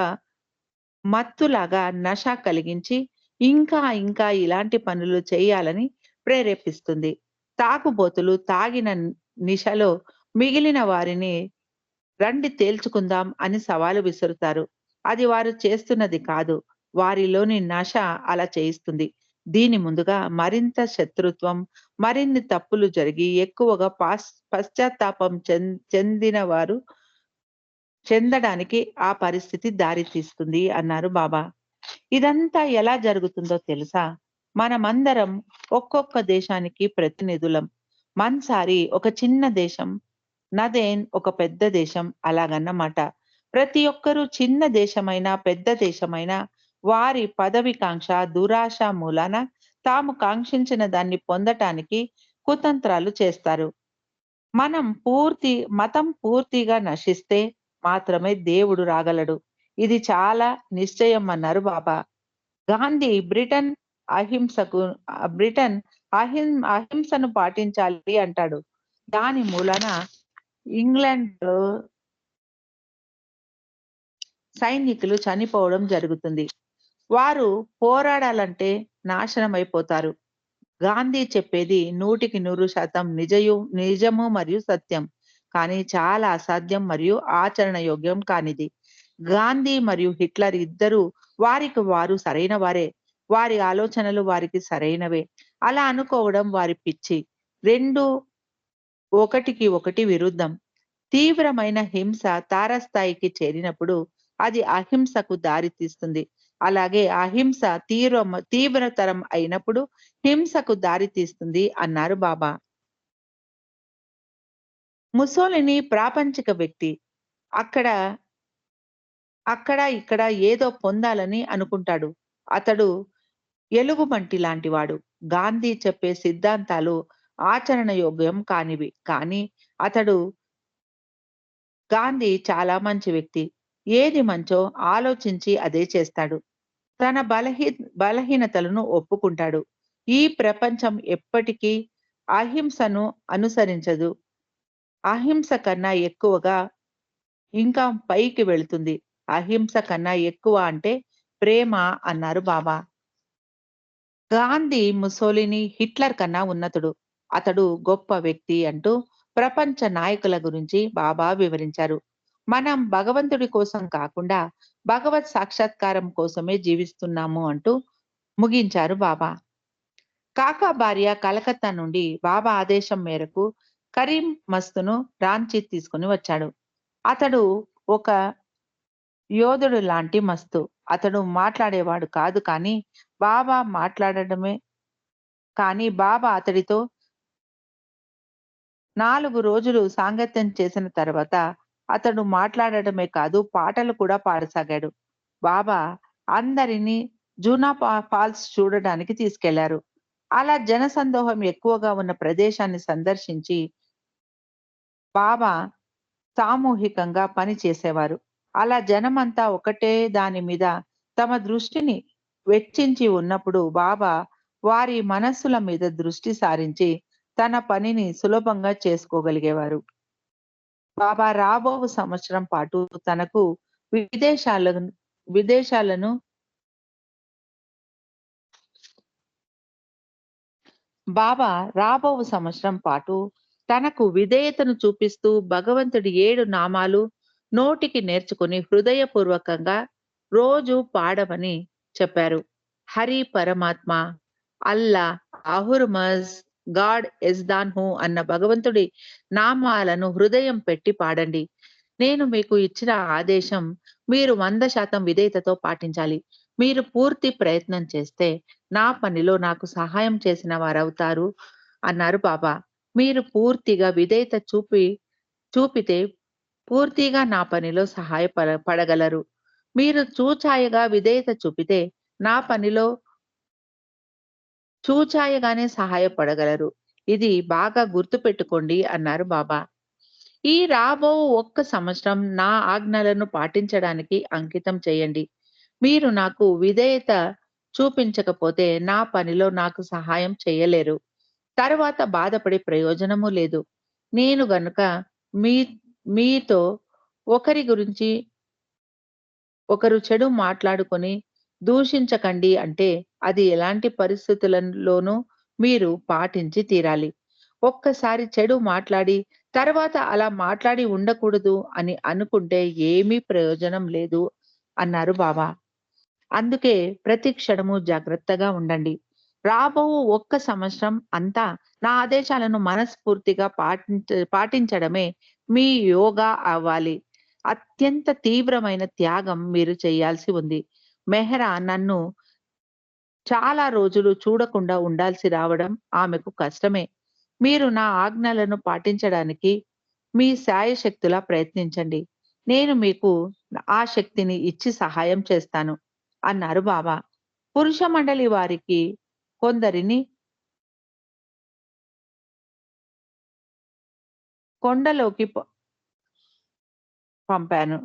మత్తులాగా నష కలిగించి ఇంకా ఇంకా ఇలాంటి పనులు చేయాలని ప్రేరేపిస్తుంది. తాగుబోతులు తాగిన నిశలో మిగిలిన వారిని రండి తేల్చుకుందాం అని సవాలు విసురుతారు. అది వారు చేస్తున్నది కాదు. వారిలోని నష అలా చేయిస్తుంది. దీని ముందుగా మరింత శత్రుత్వం, మరిన్ని తప్పులు జరిగి ఎక్కువగా పశ్చాత్తాపం చెందిన వారు చెందడానికి ఆ పరిస్థితి దారి తీస్తుంది అన్నారు బాబా. ఇదంతా ఎలా జరుగుతుందో తెలుసా? మనమందరం ఒక్కొక్క దేశానికి ప్రతినిధులం. మన్సారి ఒక చిన్న దేశం, నదేన్ ఒక పెద్ద దేశం అలాగన్నమాట. ప్రతి ఒక్కరూ చిన్న దేశమైనా, పెద్ద దేశమైనా వారి పదవికాంక్ష, దురాశ మూలాన తాము కాంక్షించిన దాన్ని పొందటానికి కుతంత్రాలు చేస్తారు. మతం పూర్తిగా నశిస్తే మాత్రమే దేవుడు రాగలడు. ఇది చాలా నిశ్చయం అన్నారు బాబా. గాంధీ అహింసకు బ్రిటన్ అహింసను పాటించాలి అంటాడు. దాని మూలన ఇంగ్లాండ్‌లో సైనికులు చనిపోవడం జరుగుతుంది. వారు పోరాడాలంటే నాశనమైపోతారు. గాంధీ చెప్పేది 100% నిజము మరియు సత్యం. కానీ చాలా అసాధ్యం మరియు ఆచరణ యోగ్యం కానిది. గాంధీ మరియు హిట్లర్ ఇద్దరూ వారికి వారు సరైన వారే. వారి ఆలోచనలు వారికి సరైనవే. అలా అనుకోవడం వారి పిచ్చి. 2 ఒకటికి ఒకటి విరుద్ధం. తీవ్రమైన హింస తారస్థాయికి చేరినప్పుడు అది అహింసకు దారి తీస్తుంది. అలాగే అహింస తీవ్రతరం అయినప్పుడు హింసకు దారి తీస్తుంది అన్నారు బాబా. ముసోలిని ప్రాపంచిక వ్యక్తి. అక్కడ ఇక్కడ ఏదో పొందాలని అనుకుంటాడు. అతడు ఎలుగుబంటి లాంటివాడు. గాంధీ చెప్పే సిద్ధాంతాలు ఆచరణ యోగ్యం కానివి. కానీ అతడు గాంధీ చాలా మంచి వ్యక్తి. ఏది మంచో ఆలోచించి అదే చేస్తాడు. తన బలహీనతలను ఒప్పుకుంటాడు. ఈ ప్రపంచం ఎప్పటికీ అహింసను అనుసరించదు. అహింస కన్నా ఎక్కువగా ఇంకా పైకి వెళుతుంది. అహింస కన్నా ఎక్కువ అంటే ప్రేమ అన్నారు బాబా. గాంధీ, ముసోలిని, హిట్లర్ కన్నా ఉన్నతుడు. అతడు గొప్ప వ్యక్తి అంటూ ప్రపంచ నాయకుల గురించి బాబా వివరించారు. మనం భగవంతుడి కోసం కాకుండా భగవత్ సాక్షాత్కారం కోసమే జీవిస్తున్నాము అంటూ ముగించారు బాబా. కాకా భార్య కలకత్తా నుండి బాబా ఆదేశం మేరకు కరీం మస్తును రాంచీ తీసుకుని వచ్చాడు. అతడు ఒక యోధుడు లాంటి మస్తు. అతడు మాట్లాడేవాడు కాదు బాబా మాట్లాడడమే బాబా అతడితో 4 రోజులు సాంగత్యం చేసిన తర్వాత అతడు మాట్లాడడమే కాదు, పాటలు కూడా పాడసాగాడు. బాబా అందరినీ జూనా ఫాల్స్ చూడడానికి తీసుకెళ్లారు. అలా జనసందోహం ఎక్కువగా ఉన్న ప్రదేశాన్ని సందర్శించి బాబా సామూహికంగా పని చేసేవారు. అలా జనమంతా ఒకటే దాని మీద తమ దృష్టిని వెచ్చించి ఉన్నప్పుడు బాబా వారి మనస్సుల మీద దృష్టి సారించి తన పనిని సులభంగా చేసుకోగలిగేవారు. బాబా రాబో సంవత్సరం పాటు తనకు విదేశాలను విదేశాలను బాబా రాబో సంవత్సరం పాటు తనకు విధేయతను చూపిస్తూ భగవంతుడి 7 నామాలు నోటికి నేర్చుకుని హృదయపూర్వకంగా రోజు పాడమని చెప్పారు. హరి పరమాత్మ, అల్లా, అహుర్మజ్, గాడ్ ఎజ్దాన్ హూ అన్న భగవంతుడి నామాలను హృదయం పెట్టి పాడండి. నేను మీకు ఇచ్చిన ఆదేశం మీరు 100% విధేయతతో పాటించాలి. మీరు పూర్తి ప్రయత్నం చేస్తే నా పనిలో నాకు సహాయం చేసిన వారవుతారు అన్నారు బాబా. మీరు పూర్తిగా విధేయత చూపితే పూర్తిగా నా పనిలో పడగలరు. మీరు చూచాయగా విధేయత చూపితే నా పనిలో చూచాయగానే సహాయపడగలరు. ఇది బాగా గుర్తుపెట్టుకోండి అన్నారు బాబా. ఈ రాబో ఒక్క సంవత్సరం నా ఆజ్ఞలను పాటించడానికి అంకితం చేయండి. మీరు నాకు విధేయత చూపించకపోతే నా పనిలో నాకు సహాయం చేయలేరు. తరువాత బాధపడే ప్రయోజనము లేదు. నేను గనుక మీ మీతో ఒకరి గురించి ఒకరు చెడు మాట్లాడుకొని దూషించకండి అంటే అది ఎలాంటి పరిస్థితులలోనూ మీరు పాటించి తీరాలి. ఒక్కసారి చెడు మాట్లాడి తర్వాత అలా మాట్లాడి ఉండకూడదు అని అనుకుంటే ఏమీ ప్రయోజనం లేదు అన్నారు బాబా. అందుకే ప్రతి క్షణము జాగ్రత్తగా ఉండండి. రాబో ఒక్క సంవత్సరం అంతా నా ఆదేశాలను మనస్ఫూర్తిగా పాటించడమే మీ యోగా అవ్వాలి. అత్యంత తీవ్రమైన త్యాగం మీరు చేయాల్సి ఉంది. మెహ్రా నన్ను చాలా రోజులు చూడకుండా ఉండాల్సి రావడం ఆమెకు కష్టమే. మీరు నా ఆజ్ఞలను పాటించడానికి మీ శాయశక్తులా ప్రయత్నించండి. నేను మీకు ఆ శక్తిని ఇచ్చి సహాయం చేస్తాను అన్నారు బాబా. పురుష మండలి వారికి కొందరిని కొండలోకి పంపాను.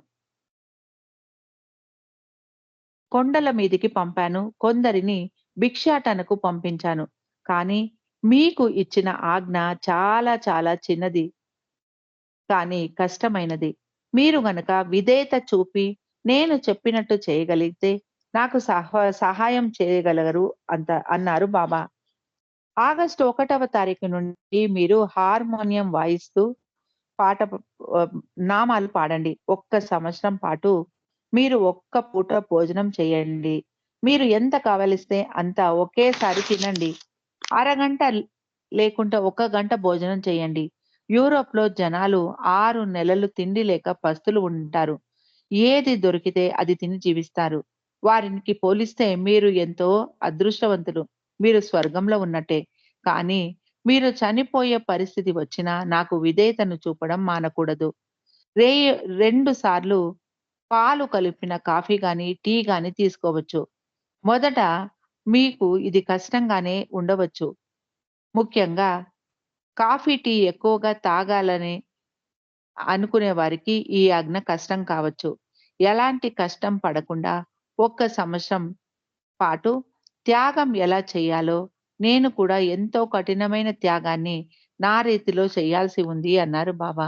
కొండల మీదికి పంపాను. కొందరిని భిక్షాటనకు పంపించాను. కానీ మీకు ఇచ్చిన ఆజ్ఞ చాలా చాలా చిన్నది. కానీ కష్టమైనది. మీరు గనక విధేయత చూపి నేను చెప్పినట్టు చేయగలిగితే నాకు సహాయం చేయగలగరు అన్నారు బాబా. ఆగస్టు 1వ తారీఖు నుండి మీరు హార్మోనియం వాయిస్తూ పాట నామాలు పాడండి. ఒక్క సంవత్సరం పాటు మీరు ఒక్క పూట భోజనం చేయండి. మీరు ఎంత కావలిస్తే అంత ఒకేసారి తినండి. అరగంట లేకుంటే ఒక గంట భోజనం చేయండి. యూరోప్‌లో జనాలు 6 నెలలు తిండి లేక పస్తులు ఉంటారు. ఏది దొరికితే అది తిని జీవిస్తారు. వారికి పోలిస్తే మీరు ఎంతో అదృష్టవంతులు. మీరు స్వర్గంలో ఉన్నట్టే. కానీ మీరు చనిపోయే పరిస్థితి వచ్చినా నాకు విధేయతను చూపడం మానకూడదు. రే 2 సార్లు పాలు కలిపిన కాఫీ గాని, టీ గాని తీసుకోవచ్చు. మొదట మీకు ఇది కష్టంగానే ఉండవచ్చు. ముఖ్యంగా కాఫీ, టీ ఎక్కువగా తాగాలని అనుకునే వారికి ఈ ఆజ్ఞ కష్టం కావచ్చు. ఎలాంటి కష్టం పడకుండా ఒక్క సంవత్సరం పాటు త్యాగం ఎలా చేయాలో నేను కూడా ఎంతో కఠినమైన త్యాగాన్ని నా రీతిలో చేయాల్సి ఉంది అన్నారు బాబా.